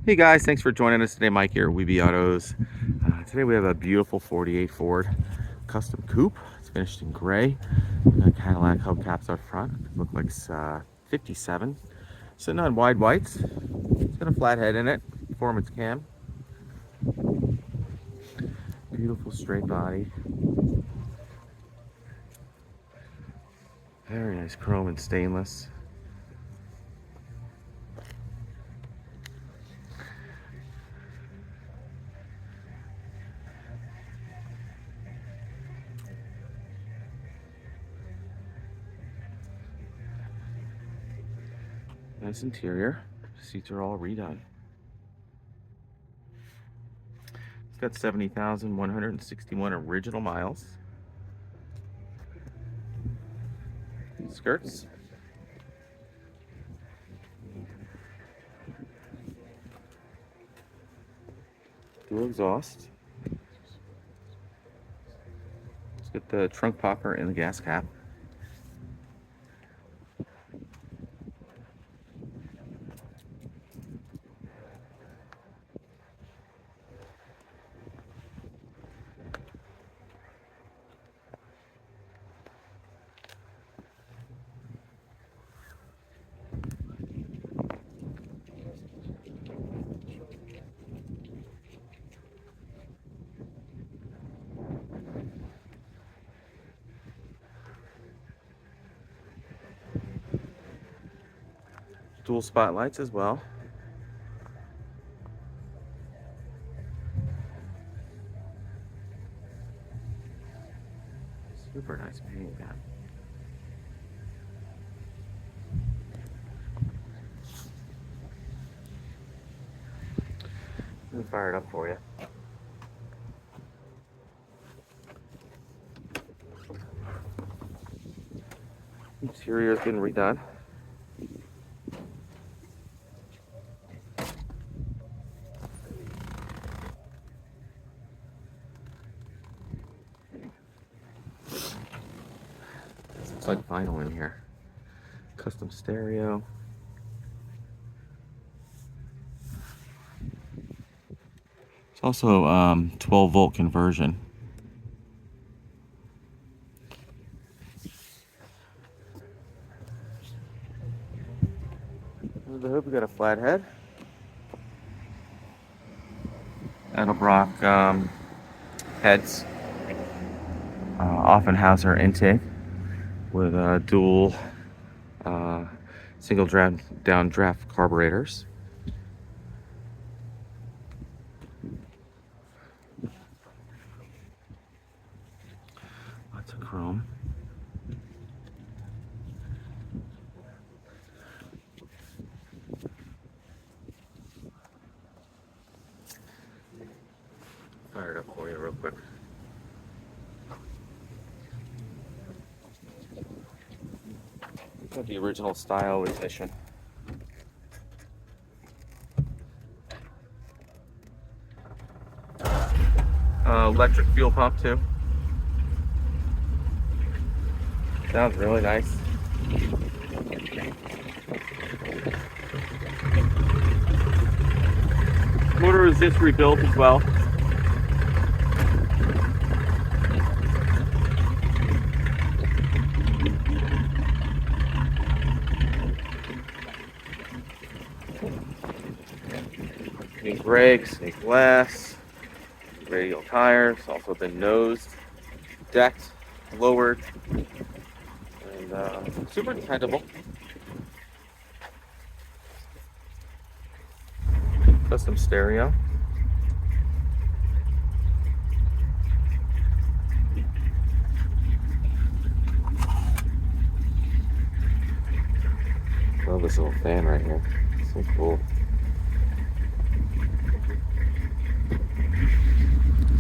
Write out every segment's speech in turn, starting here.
Hey guys, thanks for joining us today. Mike here, Weeby Autos. Today we have a beautiful 48 Ford custom coupe. It's finished in gray. Cadillac hubcaps up front. Look like it's 57. Sitting on wide whites. It's got a flathead in it. Performance cam. Beautiful straight body. Very nice chrome and stainless. Nice interior. Seats are all redone. It's got 70,161 original miles. Skirts. Dual exhaust. Let's get the trunk popper and the gas cap. Dual spotlights as well. Super nice paint job. Let me fire it up for you. Interior has been redone. It's like vinyl in here. Custom stereo. It's also 12-volt conversion. Under the hood we got a flathead. Edelbrock heads. Offenhauser Intake with dual single downdraft carburetors. Lots of chrome. Fire it up for you real quick. Got the original style edition. Electric fuel pump too. Sounds really nice. Motor is just rebuilt as well. New brakes, new glass, radial tires, also been nosed, decked, lowered, and super dependable. Custom stereo. Love this little fan right here. So cool.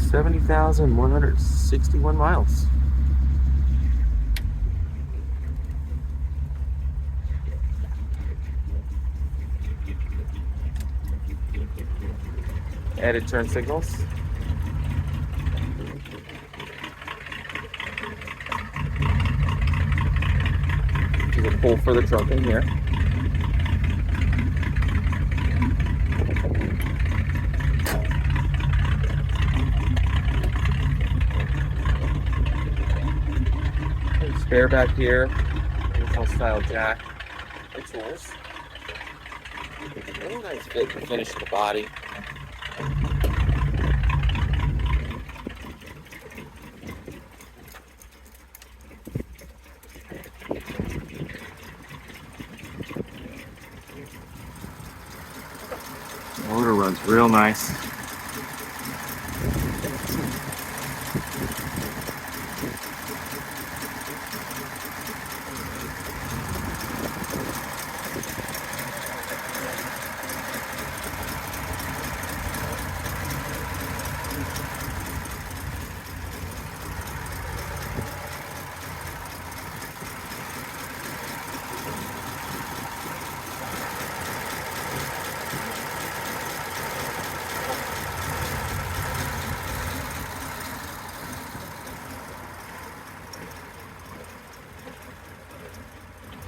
70,161 miles. Added turn signals. There's a pull for the trunk in here. spare back here. Beautiful style jack. The tools. Really nice fit and finish to the body. Motor runs real nice.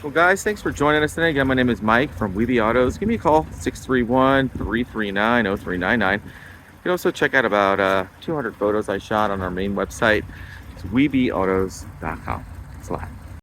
Well, guys, thanks for joining us today. Again, my name is Mike from Weeby Autos. Give me a call, 631-339-0399. You can also check out about 200 photos I shot on our main website. It's weebyautos.com. Thanks a lot.